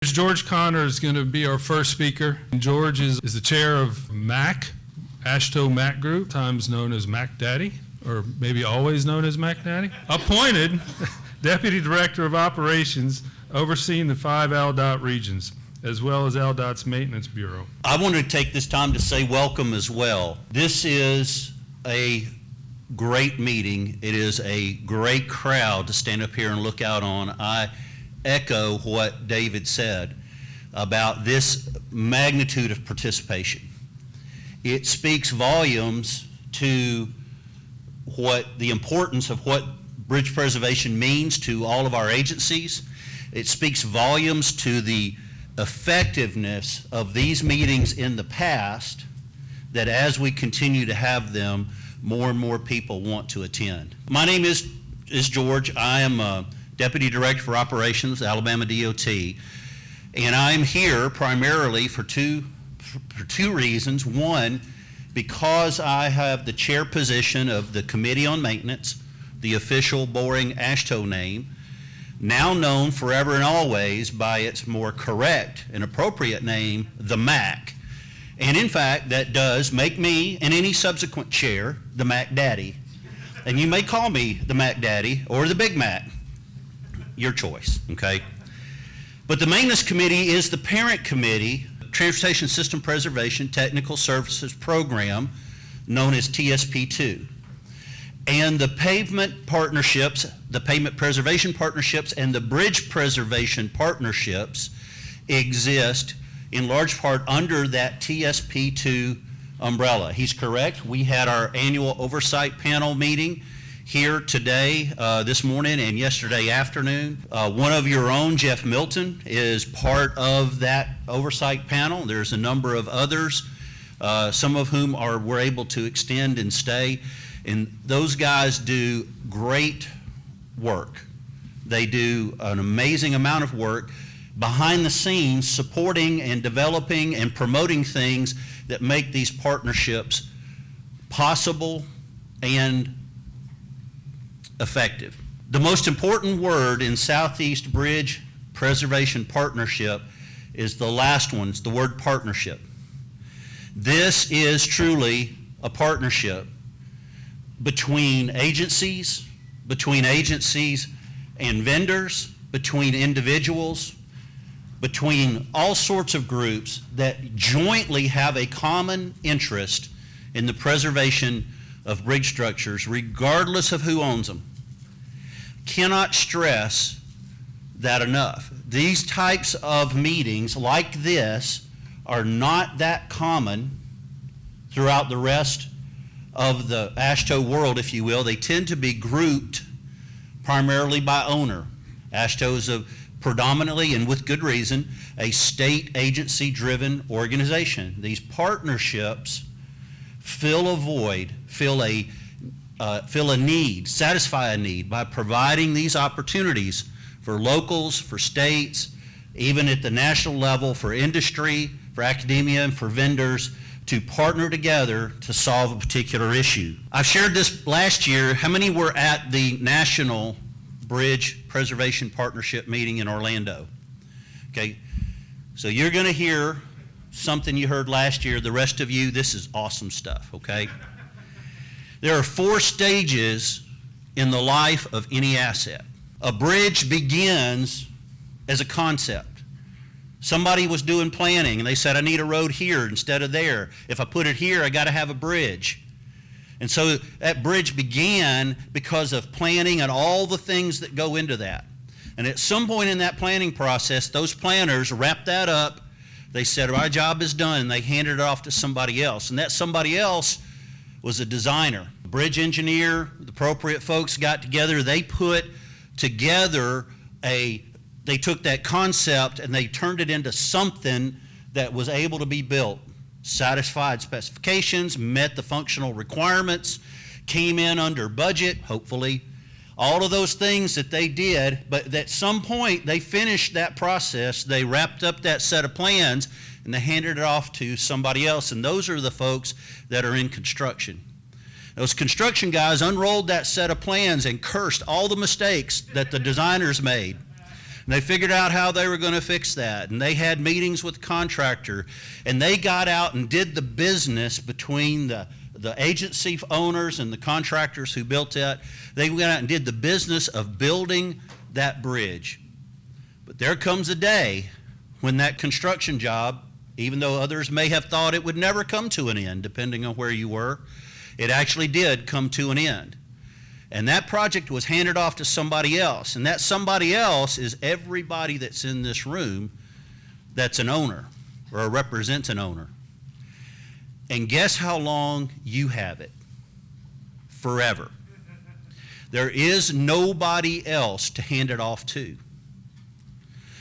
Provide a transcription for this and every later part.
George Connor is going to be our first speaker. George is the chair of MAC, AASHTO MAC Group, times known as Mac Daddy, or maybe always known as Mac Daddy. Appointed Deputy Director of Operations, overseeing the 5 ALDOT regions, as well as ALDOT's Maintenance Bureau. I wanted to take this time to say welcome as well. This is a great meeting. It is a great crowd to stand up here and look out on. I echo what David said about this magnitude of participation. It speaks volumes to what the importance of what bridge preservation means to all of our agencies. It speaks volumes to the effectiveness of these meetings in the past, that as we continue to have them, more and more people want to attend. My name is George. I am Deputy Director for Operations, Alabama DOT, and I'm here primarily for two reasons. One, because I have the chair position of the Committee on Maintenance, the official boring AASHTO name, now known forever and always by its more correct and appropriate name, the MAC. And in fact, that does make me and any subsequent chair the Mac Daddy. And you may call me the Mac Daddy or the Big Mac. Your choice, okay? But the Maintenance Committee is the parent committee, Transportation System Preservation Technical Services Program, known as TSP2. And the pavement partnerships, the pavement preservation partnerships, and the bridge preservation partnerships exist in large part under that TSP2 umbrella. He's correct. We had our annual oversight panel meeting here today, this morning, and yesterday afternoon. One of your own, Jeff Milton, is part of that oversight panel. There's a number of others, some of whom were able to extend and stay. And those guys do great work. They do an amazing amount of work behind the scenes, supporting and developing and promoting things that make these partnerships possible and effective. The most important word in Southeast Bridge Preservation Partnership is the last one, it's the word partnership. This is truly a partnership between agencies and vendors, between individuals, between all sorts of groups that jointly have a common interest in the preservation of bridge structures, regardless of who owns them. Cannot stress that enough. These types of meetings like this are not that common throughout the rest of the AASHTO world, if you will. They tend to be grouped primarily by owner. AASHTO is predominantly, and with good reason, a state agency-driven organization. These partnerships fill a void, fill a need, satisfy a need by providing these opportunities for locals, for states, even at the national level, for industry, for academia, and for vendors to partner together to solve a particular issue. I've shared this last year. How many were at the National Bridge Preservation Partnership meeting in Orlando? Okay, so you're going to hear something you heard last year. The rest of you, this is awesome stuff, okay? There are 4 stages in the life of any asset. A bridge begins as a concept. Somebody was doing planning and they said, I need a road here instead of there. If I put it here, I got to have a bridge. And so that bridge began because of planning and all the things that go into that. And at some point in that planning process, those planners wrapped that up. They said, our job is done, and they handed it off to somebody else. And that somebody else was a designer. The bridge engineer, the appropriate folks got together. They put together they took that concept and they turned it into something that was able to be built. Satisfied specifications, met the functional requirements, came in under budget, hopefully. All of those things that they did, but at some point they finished that process, they wrapped up that set of plans, and they handed it off to somebody else, and those are the folks that are in construction. Those construction guys unrolled that set of plans and cursed all the mistakes that the designers made. And they figured out how they were going to fix that. And they had meetings with the contractor. And they got out and did the business between the agency owners and the contractors who built that. They went out and did the business of building that bridge. But there comes a day when that construction job, even though others may have thought it would never come to an end, depending on where you were, it actually did come to an end. And that project was handed off to somebody else. And that somebody else is everybody that's in this room that's an owner or represents an owner. And guess how long you have it? Forever. There is nobody else to hand it off to.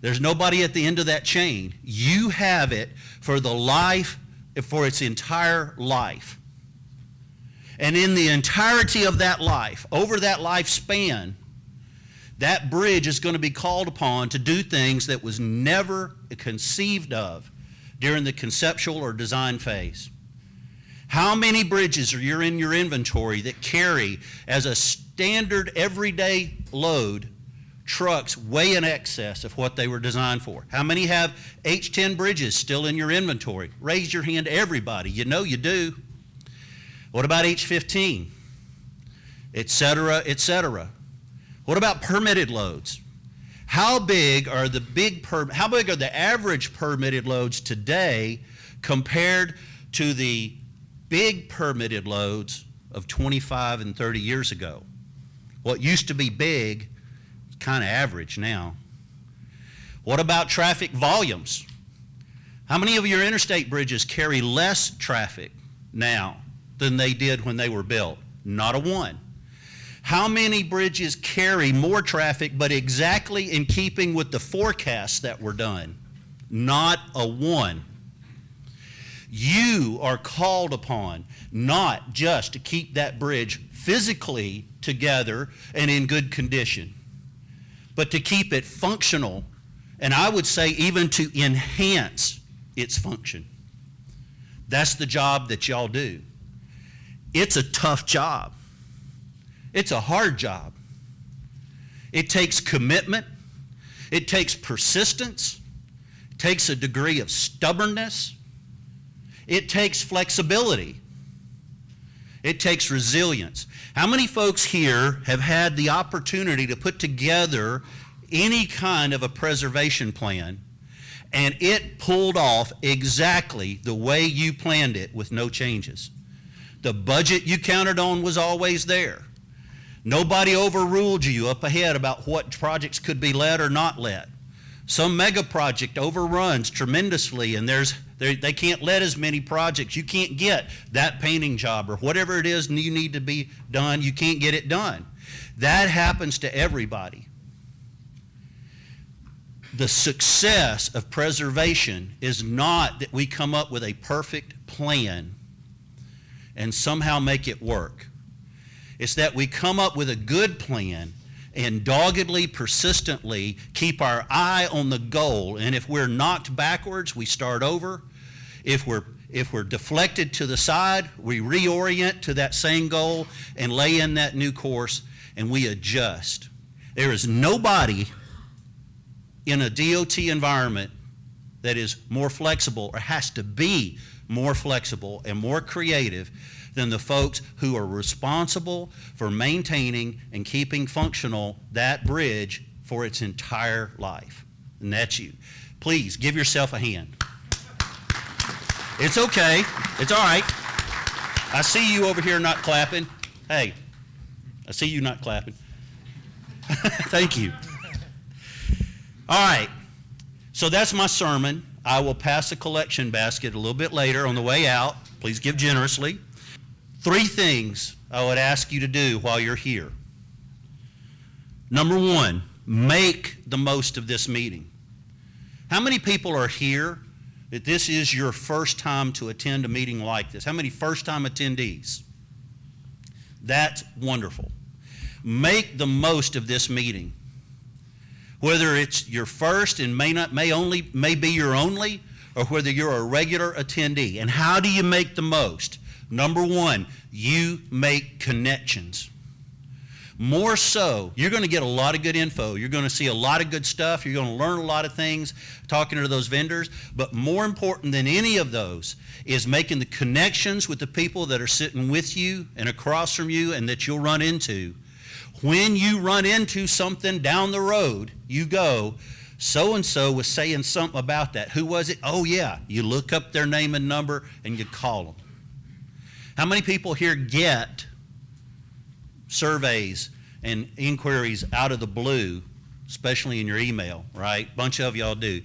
There's nobody at the end of that chain. You have it for its entire life. And in the entirety of that life, over that lifespan, that bridge is going to be called upon to do things that was never conceived of during the conceptual or design phase. How many bridges are in your inventory that carry as a standard everyday load trucks way in excess of what they were designed for? How many have H10 bridges still in your inventory? Raise your hand, everybody. You know you do. What about H15? Et cetera, et cetera. What about permitted loads? How big are the average permitted loads today compared to the big permitted loads of 25 and 30 years ago? What used to be big is kind of average now. What about traffic volumes? How many of your interstate bridges carry less traffic now than they did when they were built? Not a one. How many bridges carry more traffic but exactly in keeping with the forecasts that were done? Not a one. You are called upon not just to keep that bridge physically together and in good condition, but to keep it functional, and I would say even to enhance its function. That's the job that y'all do. It's a tough job. It's a hard job. It takes commitment. It takes persistence. It takes a degree of stubbornness. It takes flexibility. It takes resilience. How many folks here have had the opportunity to put together any kind of a preservation plan and it pulled off exactly the way you planned it with no changes? The budget you counted on was always there. Nobody overruled you up ahead about what projects could be let or not let. Some mega project overruns tremendously and they can't let as many projects. You can't get that painting job or whatever it is you need to be done, you can't get it done. That happens to everybody. The success of preservation is not that we come up with a perfect plan and somehow make it work. It's that we come up with a good plan and doggedly, persistently keep our eye on the goal. And if we're knocked backwards, we start over. If we're deflected to the side, we reorient to that same goal and lay in that new course, and we adjust. There is nobody in a DOT environment that is more flexible or has to be more flexible and more creative than the folks who are responsible for maintaining and keeping functional that bridge for its entire life. And that's you. Please give yourself a hand. It's okay. It's all right. I see you over here not clapping. Hey, I see you not clapping. Thank you. All right. So that's my sermon. I will pass a collection basket a little bit later on the way out. Please give generously. 3 things I would ask you to do while you're here. Number 1, make the most of this meeting. How many people are here that this is your first time to attend a meeting like this? How many first-time attendees? That's wonderful. Make the most of this meeting. Whether it's your first and may be your only, or whether you're a regular attendee. And how do you make the most? Number 1, you make connections. More so, you're going to get a lot of good info. You're going to see a lot of good stuff. You're going to learn a lot of things talking to those vendors. But more important than any of those is making the connections with the people that are sitting with you and across from you and that you'll run into. When you run into something down the road, you go, so-and-so was saying something about that. Who was it? Oh, yeah. You look up their name and number and you call them. How many people here get surveys and inquiries out of the blue, especially in your email, right? Bunch of y'all do.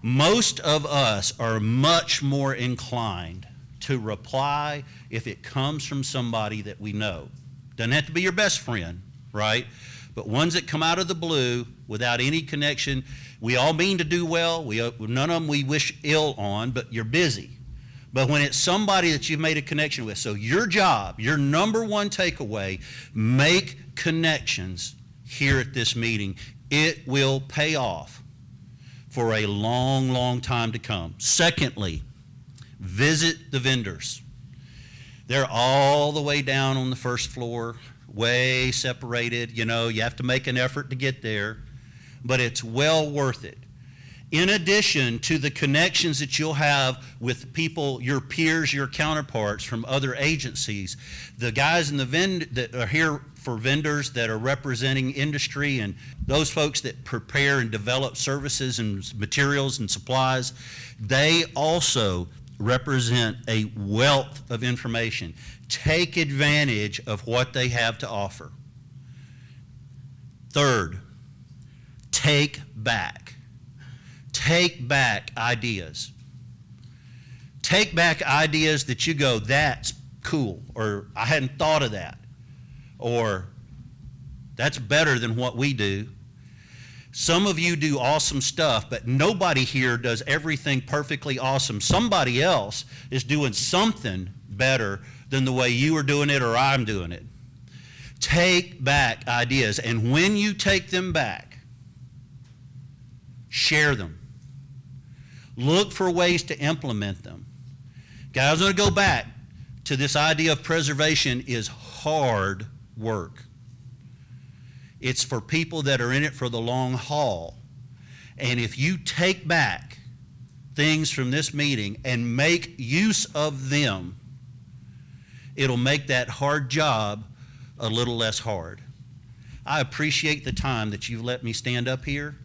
Most of us are much more inclined to reply if it comes from somebody that we know. Doesn't have to be your best friend, right? But ones that come out of the blue without any connection. We all mean to do well. None of them we wish ill on, but you're busy. But when it's somebody that you've made a connection with, so your job, your number one takeaway, make connections here at this meeting. It will pay off for a long, long time to come. Secondly, visit the vendors. They're all the way down on the first floor, way separated. You know, you have to make an effort to get there, but it's well worth it. In addition to the connections that you'll have with people, your peers, your counterparts from other agencies, the guys in the that are here for vendors that are representing industry and those folks that prepare and develop services and materials and supplies, they also represent a wealth of information. Take advantage of what they have to offer. Third, take back. Take back ideas. Take back ideas that you go, that's cool, or I hadn't thought of that, or that's better than what we do. Some of you do awesome stuff, but nobody here does everything perfectly awesome. Somebody else is doing something better than the way you are doing it or I'm doing it. Take back ideas, and when you take them back, share them. Look for ways to implement them. Guys, I'm going to go back to this idea of preservation is hard work. It's for people that are in it for the long haul. And if you take back things from this meeting and make use of them, it'll make that hard job a little less hard. I appreciate the time that you've let me stand up here.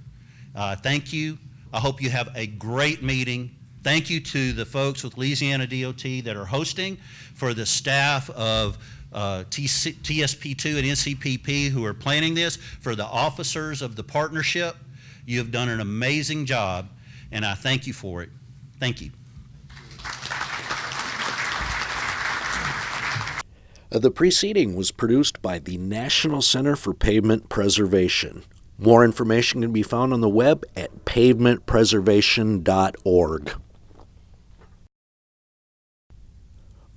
Thank you. I hope you have a great meeting. Thank you to the folks with Louisiana DOT that are hosting, for the staff of TSP2 and NCPP who are planning this, for the officers of the partnership. You have done an amazing job, and I thank you for it. Thank you. The preceding was produced by the National Center for Pavement Preservation. More information can be found on the web at pavementpreservation.org.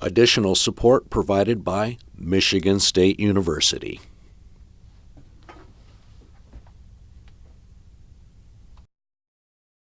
Additional support provided by Michigan State University.